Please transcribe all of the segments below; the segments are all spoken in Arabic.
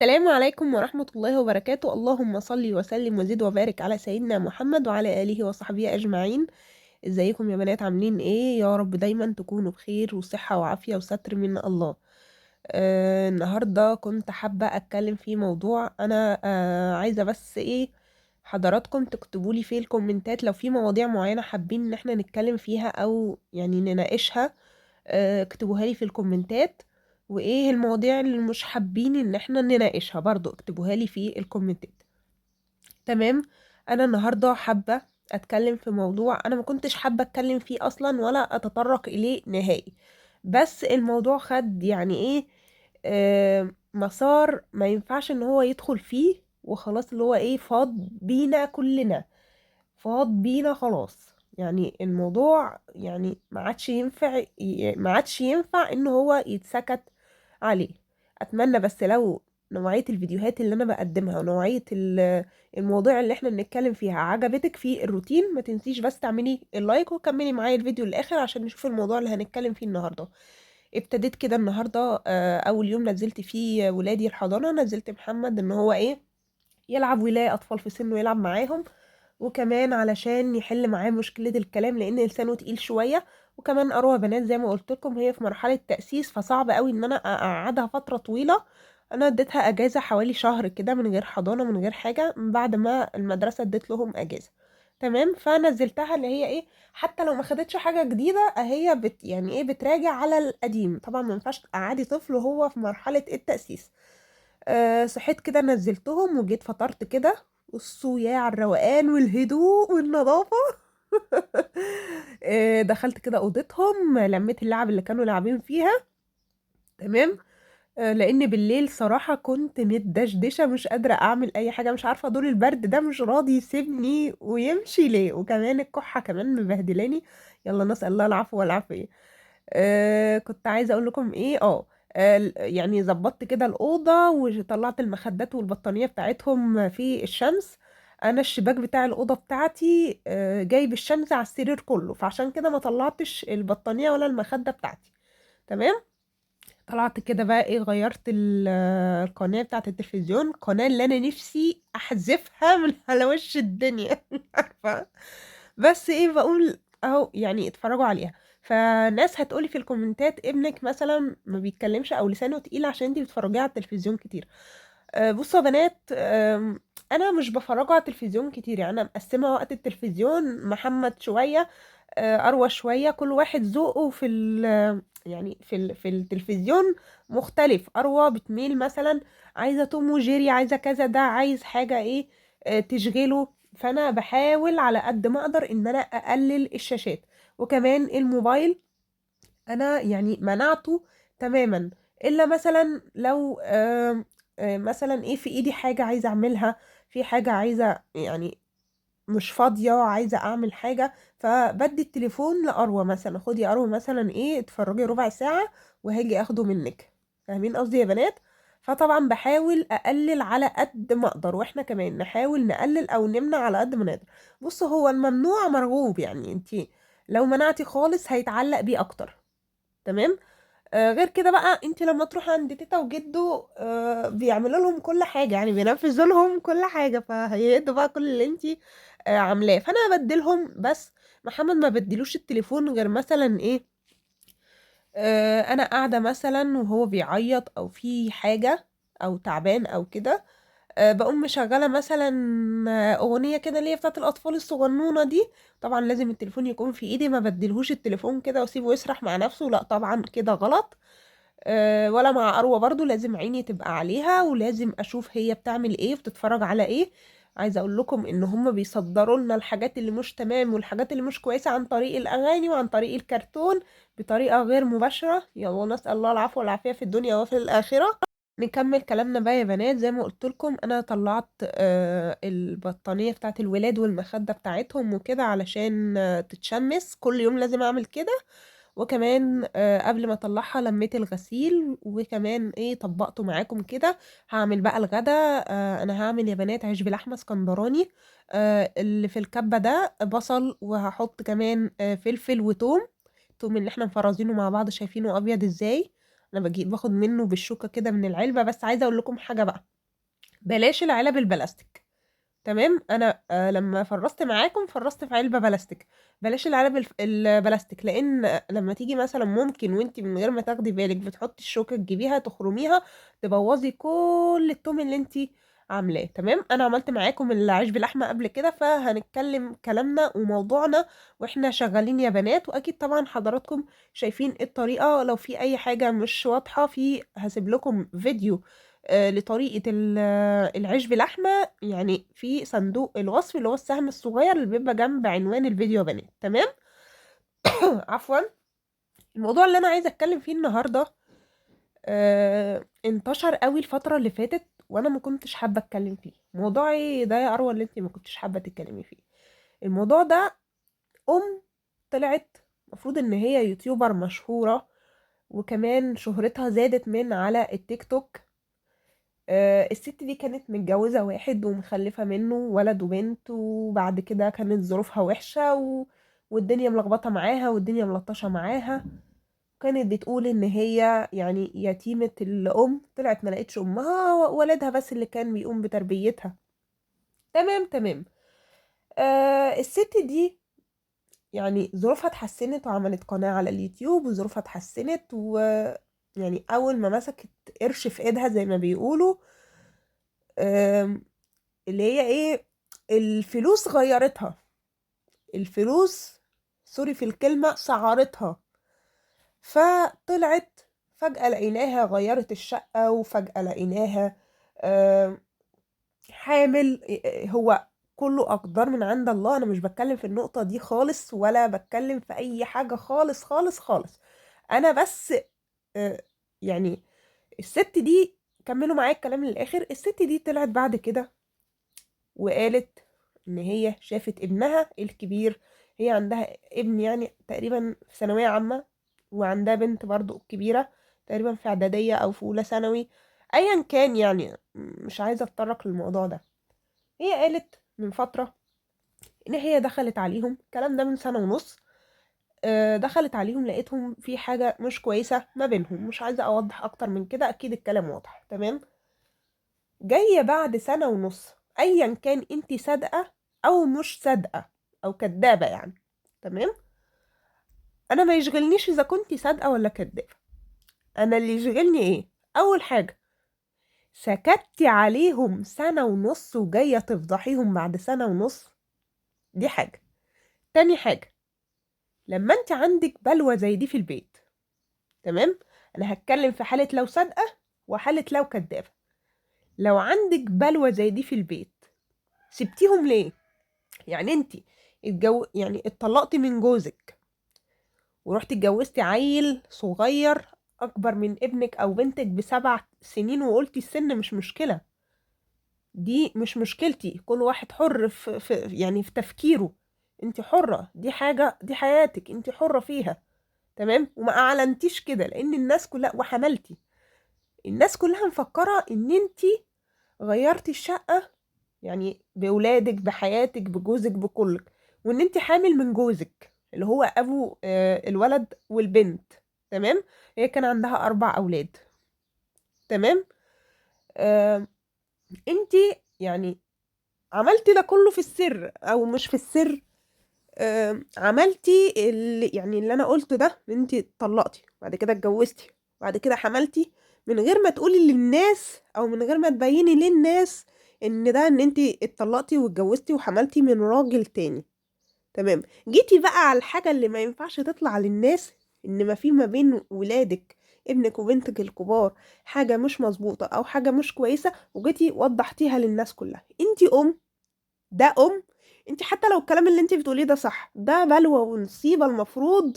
السلام عليكم ورحمة الله وبركاته. اللهم صل وسلم وزد وبارك على سيدنا محمد وعلى آله وصحبه أجمعين. ازيكم يا بنات؟ عاملين ايه؟ يا رب دايما تكونوا بخير وصحة وعافية وستر من الله. النهاردة كنت حابة أتكلم في موضوع. أنا عايزة بس ايه، حضراتكم تكتبولي في الكومنتات لو في مواضيع معينة حابين ان احنا نتكلم فيها أو يعني نناقشها. اكتبوها لي في الكومنتات. وايه المواضيع اللي مش حابين ان احنا نناقشها برضو اكتبوها لي في الكومنتات. تمام. انا النهارده حابه اتكلم في موضوع انا ما كنتش حابه اتكلم فيه اصلا ولا اتطرق اليه نهائي، بس الموضوع خد يعني ايه، مسار ما ينفعش ان هو يدخل فيه وخلاص، اللي هو ايه، فاض بينا كلنا، فاض بينا خلاص. يعني الموضوع يعني ما عادش ينفع ان هو يتسكت عليه. اتمنى بس لو نوعية الفيديوهات اللي انا بقدمها ونوعية المواضيع اللي احنا بنتكلم فيها عجبتك في الروتين، ما تنسيش بس تعملي اللايك وكملي معايا الفيديو للاخر عشان نشوف الموضوع اللي هنتكلم فيه النهارده. ابتديت كده النهارده، اول يوم نزلت فيه ولادي الحضانة، نزلت محمد ان هو ايه، يلعب ويلاقي اطفال في سنه يلعب معاهم، وكمان علشان يحل معاه مشكلة الكلام لأن لسانه تقيل شوية. وكمان أروى بنات زي ما قلت لكم هي في مرحلة تأسيس، فصعب قوي إن أنا أقعدها فترة طويلة. أنا اديتها أجازة حوالي شهر كده من غير حضانة من غير حاجة، من بعد ما المدرسة اديت لهم أجازة. تمام. فنزلتها اللي هي ايه، حتى لو ما خدتش حاجة جديدة هي يعني ايه، بتراجع على القديم. طبعا ما ينفعش تقعدي طفل وهو في مرحلة التأسيس. صحيت كده نزلتهم وجيت فطرت كده. بصوا يا على الروقان والهدوء والنظافة. دخلت كده اوضتهم، لميت اللعب اللي كانوا لاعبين فيها. تمام. لان بالليل صراحة كنت متدشدشة، مش قادرة اعمل اي حاجة، مش عارفة دور البرد ده مش راضي يسيبني ويمشي ليه، وكمان الكحة كمان مبهدلاني. يلا نسأل الله العفو والعافية. كنت عايزة اقول لكم ايه، يعني ظبطت كده الأوضة وطلعت المخدات والبطانية بتاعتهم في الشمس. انا الشباك بتاع الأوضة بتاعتي جايب الشمس على السرير كله، فعشان كده ما طلعتش البطانية ولا المخدة بتاعتي. تمام. طلعت كده بقى ايه، غيرت القناة بتاعت التلفزيون، القناة اللي انا نفسي احذفها من على وش الدنيا. عارفة؟ بس ايه بقول اهو يعني اتفرجوا عليها. فناس هتقولي في الكومنتات ابنك مثلا ما بيتكلمش او لسانه تقيل عشان انتي بتتفرجي على التلفزيون كتير. بصوا يا بنات، انا مش بفرجه على التلفزيون كتير، يعني انا مقسمه وقت التلفزيون، محمد شويه، اروى شويه، كل واحد ذوقه في يعني في التلفزيون مختلف. اروى بتميل مثلا عايزه توم وجيري، عايزه كذا، ده عايز حاجه ايه، تشغله. فانا بحاول على قد ما اقدر ان انا اقلل الشاشات. وكمان الموبايل انا يعني منعته تماما، الا مثلا لو مثلا ايه، في ايدي حاجة عايزة اعملها، في حاجة عايزة يعني مش فاضية عايزة اعمل حاجة، فبدي التليفون لأروى مثلا، خدي يا أروى مثلا ايه اتفرجي ربع ساعة وهاجي اخده منك. فاهمين قصدي يا بنات؟ فطبعا بحاول اقلل على قد ما اقدر، واحنا كمان نحاول نقلل او نمنع على قد ما نقدر. بص، هو الممنوع مرغوب، يعني انتي لو منعتي خالص هيتعلق بيه اكتر. تمام. غير كده بقى انت لما تروح عند تيتا وجدو بيعملوا لهم كل حاجة، يعني بينفذوا لهم كل حاجة، فهيدوا بقى كل اللي انت عاملاه. فانا بدلهم بس. محمد ما بدلوش التليفون غير مثلا ايه، انا قاعدة مثلا وهو بيعيط او في حاجة او تعبان او كده، بقوم مشغلة مثلا أغنية كده اللي هي بتاعت الأطفال الصغنونة دي. طبعا لازم التليفون يكون في إيدي، ما بدلهوش التليفون كده واسيبه يسرح مع نفسه، لا طبعا كده غلط. ولا مع أروى برضو، لازم عيني تبقى عليها ولازم أشوف هي بتعمل إيه بتتفرج على إيه. عايزة أقول لكم إن هم بيصدروا لنا الحاجات اللي مش تمام والحاجات اللي مش كويسة عن طريق الأغاني وعن طريق الكرتون بطريقة غير مباشرة. يلا نسأل الله العفو والعافية في الدنيا وفي الآخرة. نكمل كلامنا بقى يا بنات. زي ما قلت لكم انا طلعت البطانية بتاعت الولاد والمخدة بتاعتهم وكده علشان تتشمس، كل يوم لازم اعمل كده. وكمان قبل ما اطلعها لميت الغسيل، وكمان ايه طبقته معاكم كده. هعمل بقى الغدا. انا هعمل يا بنات عيش بلحمة اسكندراني. اللي في الكبة ده بصل، وهحط كمان فلفل وتوم. التوم اللي احنا مفرزينه مع بعض، شايفينه ابيض ازاي؟ أنا باخد منه بالشوكة كده من العلبة. بس عايزة أقول لكم حاجة بقى، بلاش العلب البلاستيك. تمام، أنا لما فرّزت معاكم فرّزت في علبة بلاستيك. بلاش العلب البلاستيك، لإن لمّا تيجي مثلًا ممكن وأنتِ من غير ما تاخدي بالِك بتحطّي الشوكة تجيبيها تخرميها، تبوّظي كل التوم اللي أنتِ عاملاه. تمام، أنا عملت معاكم العيش بلحمة قبل كده، فهنتكلم كلامنا وموضوعنا وإحنا شغالين يا بنات. وأكيد طبعًا حضراتكم شايفين الطريقة، لو في أي حاجة مش واضحة هاسيب لكم فيديو لطريقة العيش بلحمة، يعني في صندوق الوصف اللي هو السهم الصغير اللي بيبقى جنب عنوان الفيديو يا بنات. تمام. عفوا. الموضوع اللي انا عايزه اتكلم فيه النهارده انتشر قوي الفتره اللي فاتت، وانا ما كنتش حابه اتكلم فيه. موضوعي ده يا اروى اللي انت ما كنتش حابه تتكلمي فيه. الموضوع ده طلعت المفروض ان هي يوتيوبر مشهوره، وكمان شهرتها زادت من على التيك توك. الست دي كانت متجوزة واحد ومخلفة منه ولد وبنت، وبعد كده كانت ظروفها وحشة والدنيا ملخبطة معاها والدنيا ملطشة معاها. كانت بتقول ان هي يعني يتيمة الام، طلعت ما لقيتش امها، ولدها بس اللي كان بيقوم بتربيتها. تمام تمام. الست دي يعني ظروفها اتحسنت وعملت قناة على اليوتيوب، وظروفها اتحسنت، يعني اول ما مسكت قرش في ايدها زي ما بيقولوا، آم، اللي هي ايه، الفلوس غيرتها. الفلوس، سوري في الكلمة، سعرتها. فطلعت فجأة لقيناها غيرت الشقة، وفجأة لقيناها آم، حامل. هو كله أقدار من عند الله. أنا مش بتكلم في النقطة دي خالص، ولا بتكلم في أي حاجة خالص خالص خالص. أنا بس آه، يعني الست دي، كملوا معايا الكلام للآخر. الست دي طلعت بعد كده وقالت ان هي شافت ابنها الكبير. هي عندها ابن يعني تقريبا في ثانوية عامة، وعندها بنت برضو كبيرة تقريبا في اعدادية او في اولى ثانوي، ايا كان يعني. مش عايزة اتطرق للموضوع ده. هي قالت من فترة ان هي دخلت عليهم، الكلام ده من سنة ونص. دخلت عليهم لقيتهم في حاجة مش كويسة ما بينهم. مش عايزة اوضح اكتر من كده، اكيد الكلام واضح. تمام. جاية بعد سنة ونص، ايا كان انت صادقة او مش صادقة او كدابة يعني. تمام. انا ما يشغلنيش اذا كنت صادقة ولا كدابة. انا اللي يشغلني ايه؟ اول حاجة، سكتي عليهم سنة ونص وجاية تفضحيهم بعد سنة ونص. دي حاجة. تاني حاجة، لما انت عندك بلوى زي دي في البيت، تمام، انا هتكلم في حالة لو صادقة وحالة لو كدابة. لو عندك بلوى زي دي في البيت، سبتيهم ليه؟ يعني انت يعني اتطلقتي من جوزك ورحتي اتجوزتي عيل صغير اكبر من ابنك او بنتك ب7 سنين، وقلتي السن مش مشكلة. دي مش مشكلتي، كل واحد حر يعني في تفكيره. انت حرة، دي حاجة، دي حياتك، انت حرة فيها. تمام. وما اعلنتيش كده لان الناس كلها، وحملتي الناس كلها مفكرة ان انت غيرتي الشقة، يعني بولادك بحياتك بجوزك بكلك، وان انت حامل من جوزك اللي هو ابو الولد والبنت. تمام. هي كان عندها 4 اولاد. تمام. آه انت يعني عملتي ده كله في السر او مش في السر. عملتي اللي انا قلته ده، ان انت اتطلقتي بعد كده اتجوزتي بعد كده حملتي، من غير ما تقولي للناس او من غير ما تبيني للناس ان انت اتطلقتي واتجوزتي وحملتي من راجل تاني. تمام. جيتي بقى على الحاجة اللي ما ينفعش تطلع للناس، ان ما في ما بين ولادك ابنك وبنتك الكبار حاجة مش مظبوطة او حاجة مش كويسة، وجيتي وضحتيها للناس كلها. انت ده انت حتى لو الكلام اللي انت بتقوليه ده صح، ده بلوى ونصيبة المفروض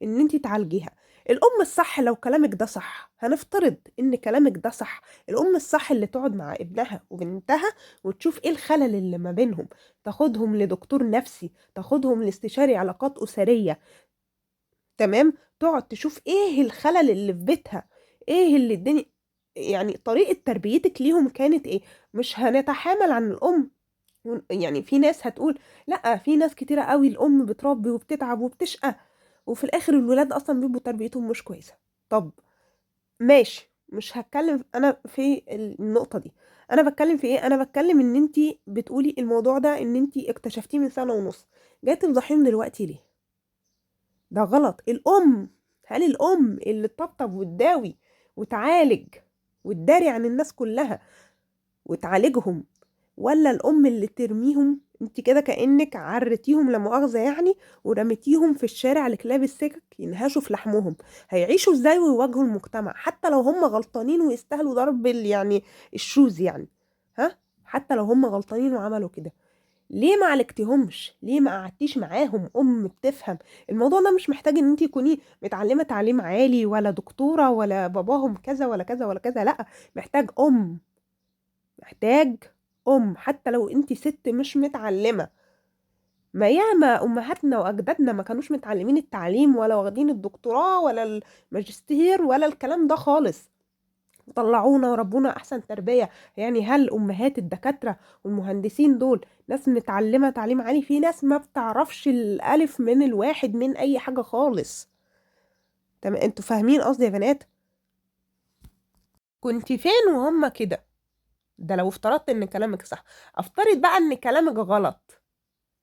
ان انت تعالجيها. الام الصح لو كلامك ده صح، هنفترض ان كلامك ده صح، الام الصح اللي تقعد مع ابنها وبنتها وتشوف ايه الخلل اللي ما بينهم، تاخدهم لدكتور نفسي، تاخدهم لاستشاري علاقات اسرية. تمام. تقعد تشوف ايه الخلل اللي في بيتها، ايه اللي الدنيا، يعني طريقة تربيتك ليهم كانت ايه. مش هنتحامل عن الام. يعني في ناس هتقول لا، في ناس كتيرة قوي الأم بتربي وبتتعب وبتشقى، وفي الآخر الولاد أصلا بيبقوا تربيتهم مش كويسة. طب ماشي، مش هتكلم انا في النقطة دي. انا بتكلم في ايه؟ انا بتكلم ان انتي بتقولي الموضوع ده ان انتي اكتشفتيه من سنة ونص، جاي تفضحيهم دلوقتي ليه؟ ده غلط. هل الام اللي تطبطب وتداوي وتعالج وتداري عن الناس كلها وتعالجهم، ولا الام اللي ترميهم؟ انت كده كأنك عرتيهم لا مؤاخذة يعني، ورميتيهم في الشارع لكلاب السكك ينهشوا في لحمهم. هيعيشوا ازاي ويواجهوا المجتمع حتى لو هم غلطانين ويستاهلوا ضرب يعني الشوز يعني؟ ها؟ حتى لو هم غلطانين وعملوا كده، ليه ما عالجتيهمش؟ ليه ما قعدتيش معاهم بتفهم؟ الموضوع ده مش محتاج ان انت تكوني متعلمة تعليم عالي ولا دكتورة ولا باباهم كذا ولا كذا ولا كذا، لا، محتاج محتاج حتى لو انت ست مش متعلمة. ما ياما امهاتنا واجدادنا ما كانوش متعلمين التعليم ولا واخدين الدكتوراه ولا الماجستير ولا الكلام ده خالص، طلعونا وربونا احسن تربية. يعني هل امهات الدكاترة والمهندسين دول ناس متعلمة تعليم عالي؟ في ناس ما بتعرفش الالف من الواحد من اي حاجة خالص. تمام؟ انتوا فاهمين قصدي يا بنات؟ كنت فين وهم كده؟ ده لو افترضت ان كلامك صح. افترض بقى ان كلامك غلط،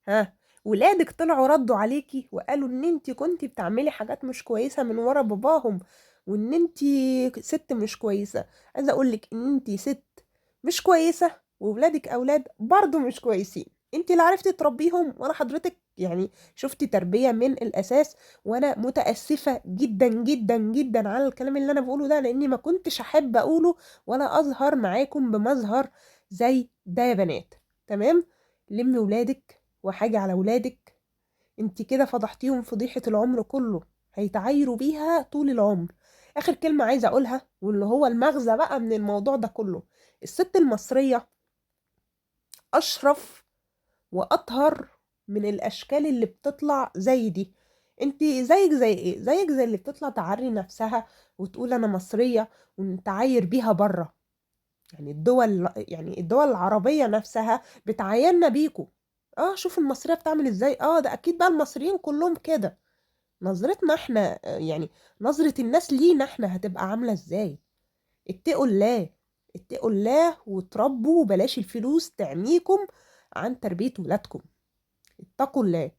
ها؟ ولادك طلعوا ردوا عليكي وقالوا ان انتي كنتي بتعملي حاجات مش كويسة من ورا باباهم، وان انتي ست مش كويسة. عايزة اقولك ان انتي ست مش كويسة، وولادك اولاد برضو مش كويسين. انتي لا عرفتي تربيهم ولا حضرتك يعني شفتي تربية من الاساس. وانا متأسفة جدا جدا جدا على الكلام اللي انا بقوله ده، لاني ما كنتش احب اقوله ولا اظهر معاكم بمظهر زي ده يا بنات. تمام؟ لمي ولادك وحاجة على ولادك. انت كده فضحتيهم فضيحة العمر كله، هيتعايروا بيها طول العمر. اخر كلمة عايزة اقولها واللي هو المغزى بقى من الموضوع ده كله: الست المصرية اشرف واطهر من الاشكال اللي بتطلع زي دي. انت زيك زي ايه؟ زيك زي اللي بتطلع تعري نفسها وتقول انا مصرية ونتعاير بيها بره. يعني الدول العربية نفسها بتعايرنا بيكو. اه، شوف المصرية بتعمل ازاي. اه، ده اكيد بقى المصريين كلهم كده. نظرتنا احنا يعني نظرة الناس لينا احنا هتبقى عاملة ازاي؟ اتقوا الله، اتقوا الله وتربوا، وبلاش الفلوس تعميكم عن تربية ولادكم. اتقوا الله.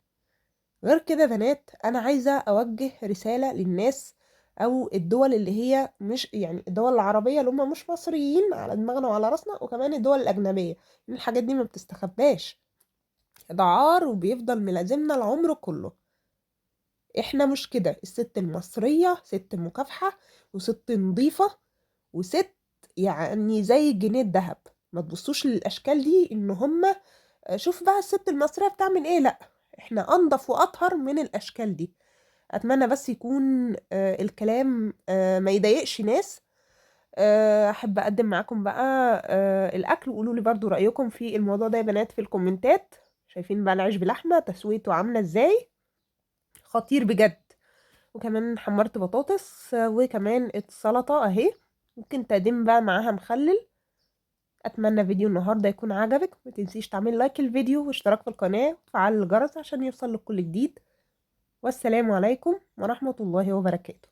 غير كده بنات، انا عايزة اوجه رسالة للناس او الدول اللي هي مش يعني الدول العربية اللي هم مش مصريين، على دماغنا وعلى راسنا، وكمان الدول الاجنبية، ان الحاجات دي ما بتستخباش، ده عار وبيفضل ملازمنا العمر كله. احنا مش كده. الست المصرية ست مكافحة، وست نظيفة، وست يعني زي الجنيه الذهب. ما تبصوش للاشكال دي ان هم شوف بقى الست المصرية بتعمل ايه. لا، احنا انضف واطهر من الاشكال دي. اتمنى بس يكون الكلام ما يضايقش ناس. احب اقدم معاكم بقى الاكل، وقولوا لي برضو رايكم في الموضوع ده يا بنات في الكومنتات. شايفين بقى العيش بلحمه تسويته عامله ازاي؟ خطير بجد. وكمان حمرت بطاطس وكمان السلطه اهي، ممكن تقدم بقى معاها مخلل. اتمنى فيديو النهارده يكون عجبك. ما تنسيش تعمل لايك الفيديو واشتراك في القناه وتفعل الجرس عشان يوصل لك كل جديد. والسلام عليكم ورحمه الله وبركاته.